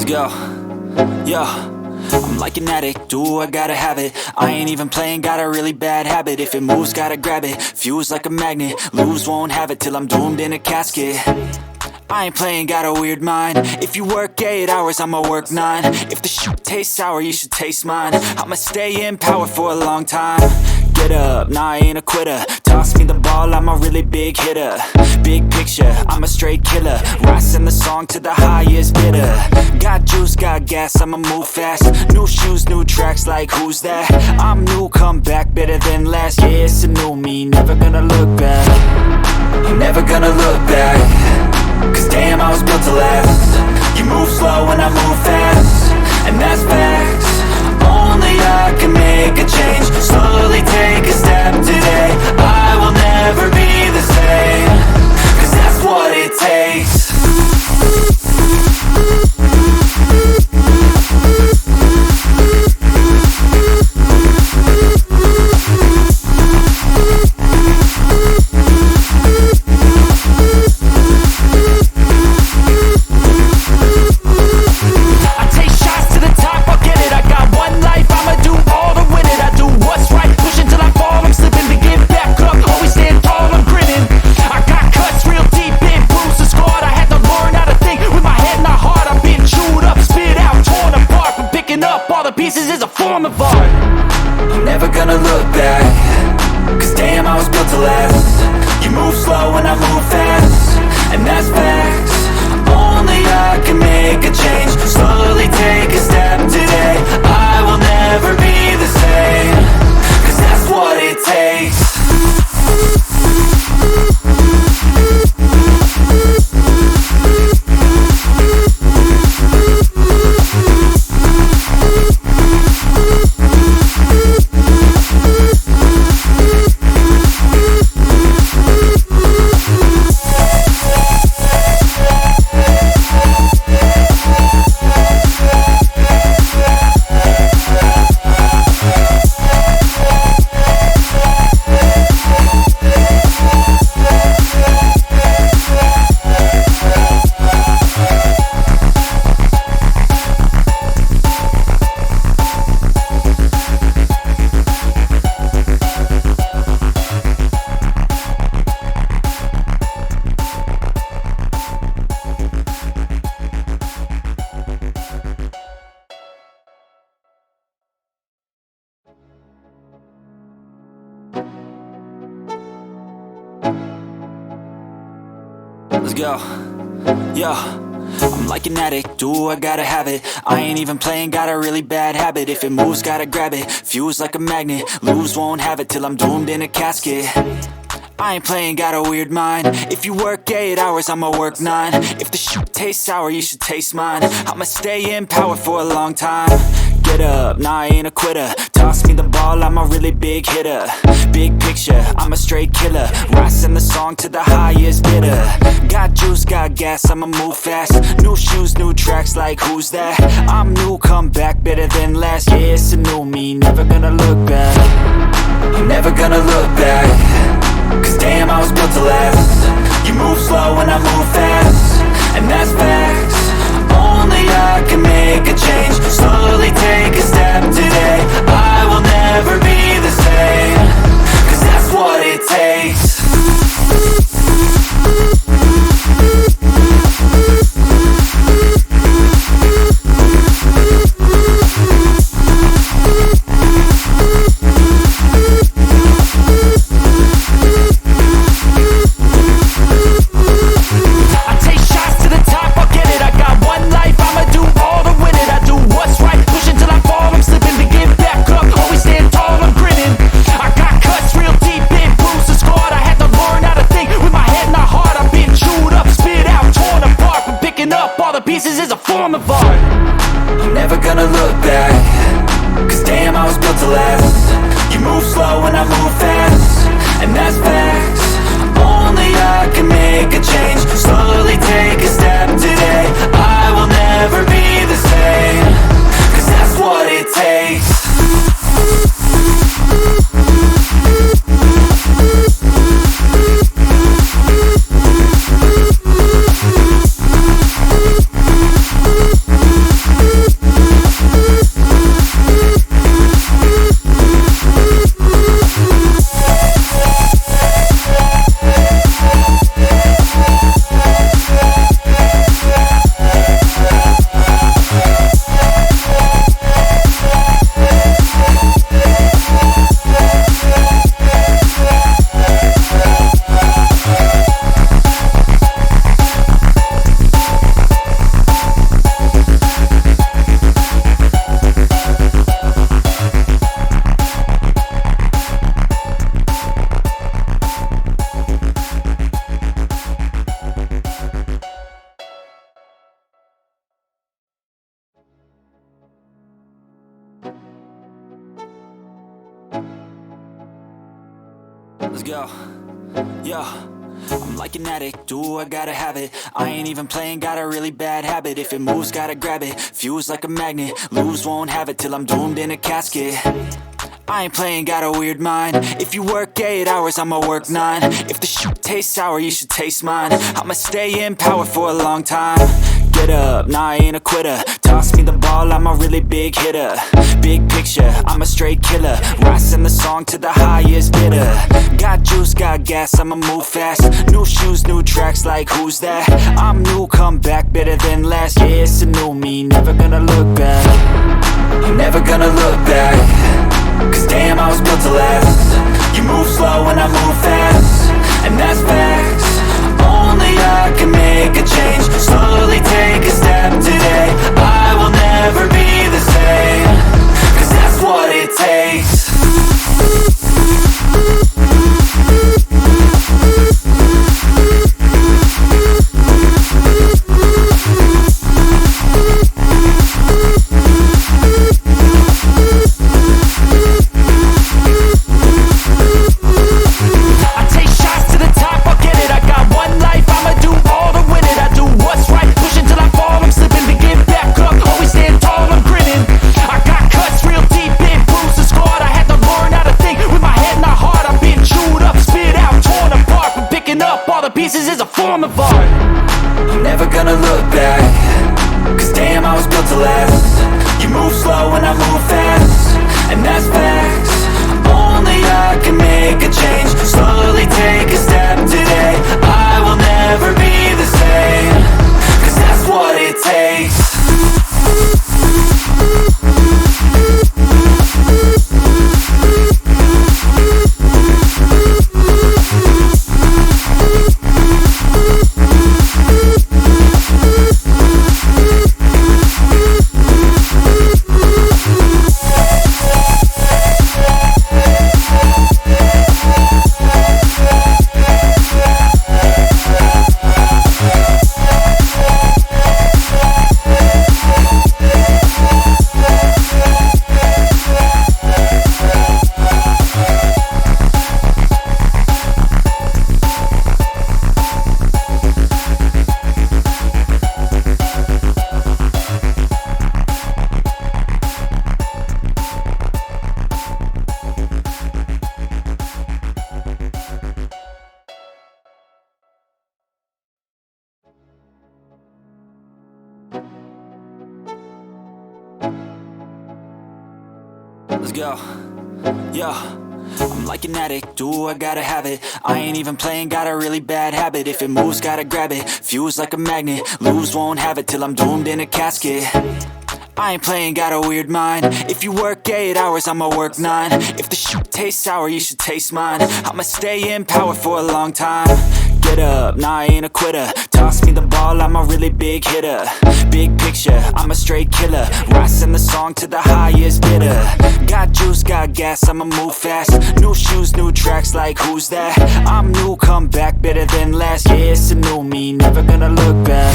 Let's go. Yo, I'm like an addict, do I gotta have it. I ain't even playing, got a really bad habit. If it moves, gotta grab it, fuse like a magnet. Lose, won't have it till I'm doomed in a casket. I ain't playing, got a weird mind. If you work 8 hours, I'ma work 9. If the shit tastes sour, you should taste mine. I'ma stay in power for a long time. Get up, nah, I ain't a quitter. Toss me the ball, I'm a really big hitter. Big picture, I'm a straight killer. Rising the song to the highest bidder. Got juice, got gas, I'ma move fast. New shoes, new tracks, like who's that? I'm new, come back, better than last. Yeah, it's a new me, never gonna look back. I'm never gonna look back. Cause damn, I was built to last. You move slow and I move fast, and that's facts. Only I can make a change. Slowly take a step today. I will never be the same. Cause that's what it takes. Pieces is a form of art. I'm never gonna look back. Cause damn, I was built to last. You move slow and I move fast, and that's facts. Only I can make a change. Slowly take a step today. I will never be the same. Cause that's what it takes. Let's go. Yo, I'm like an addict, do I gotta have it. I ain't even playing, got a really bad habit. If it moves, gotta grab it, fuse like a magnet. Lose, won't have it till I'm doomed in a casket. I ain't playing, got a weird mind. If you work 8 hours, I'ma work 9. If the shit tastes sour, you should taste mine. I'ma stay in power for a long time. Get up, nah, I ain't a quitter. Toss me the ball, I'm a really big hitter. Big picture, I'm a straight killer. Rising the song to the highest bidder. Got juice, got gas, I'ma move fast. New shoes, new tracks, like who's that? I'm new, come back, better than last. Yeah, it's a new me, never gonna look back. I'm never gonna look back. Cause damn, I was built to last. You move slow and I move fast, and that's facts. Only I can make a change. Slowly take a step today. I will never be the same. Cause that's what it takes. Pieces is a form of art. I'm never gonna look back. Cause damn, I was built to last. You move slow and I move fast, and that's facts. Only I can make a change. Slowly take a step today. I will never be the same. Cause that's what it takes. go. Yo, I'm like an addict, do I gotta have it. I ain't even playing, got a really bad habit. If it moves, gotta grab it, fuse like a magnet. Lose, won't have it till I'm doomed in a casket. I ain't playing, got a weird mind. If you work 8 hours, I'ma work 9. If the shit tastes sour, you should taste mine. I'ma stay in power for a long time. Get up, nah, I ain't a quitter. Toss me the ball, I'm a really big hitter. Big picture, I'm a straight killer. Rising the song to the highest bidder. Got juice, got gas, I'ma move fast. New shoes, new tracks, like who's that? I'm new, come back, better than last. Yeah, it's a new me, never gonna look back. I'm never gonna look back. Cause damn, I was built to last. You move slow and I move fast, and that's facts. Only I can make a change. Slowly take a step today. I will never be the same. Cause that's what it takes. Pieces is a form of art. I'm never gonna look back. Cause damn, I was built to last. You move slow and I move fast, and that's facts. Only I can make a change. Slowly take a step today. I will never be the same. Cause that's what it takes. Let's go. Yo, I'm like an addict, do I gotta have it. I ain't even playing, got a really bad habit. If it moves, gotta grab it, fuse like a magnet. Lose, won't have it till I'm doomed in a casket. I ain't playing, got a weird mind. If you work 8 hours, I'ma work 9. If the shit tastes sour, you should taste mine. I'ma stay in power for a long time. Get up, nah, I ain't a quitter. Toss me the ball, I'm a really big hitter. Big picture, I'm a straight killer. Rising the song to the highest bidder. Got juice, got gas, I'ma move fast. New shoes, new tracks, like who's that? I'm new, come back, better than last. Yeah, it's a new me, never gonna look back.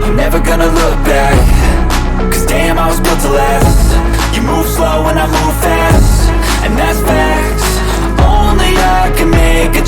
I'm never gonna look back. Cause damn, I was built to last. You move slow and I move fast, and that's facts. Only I can make a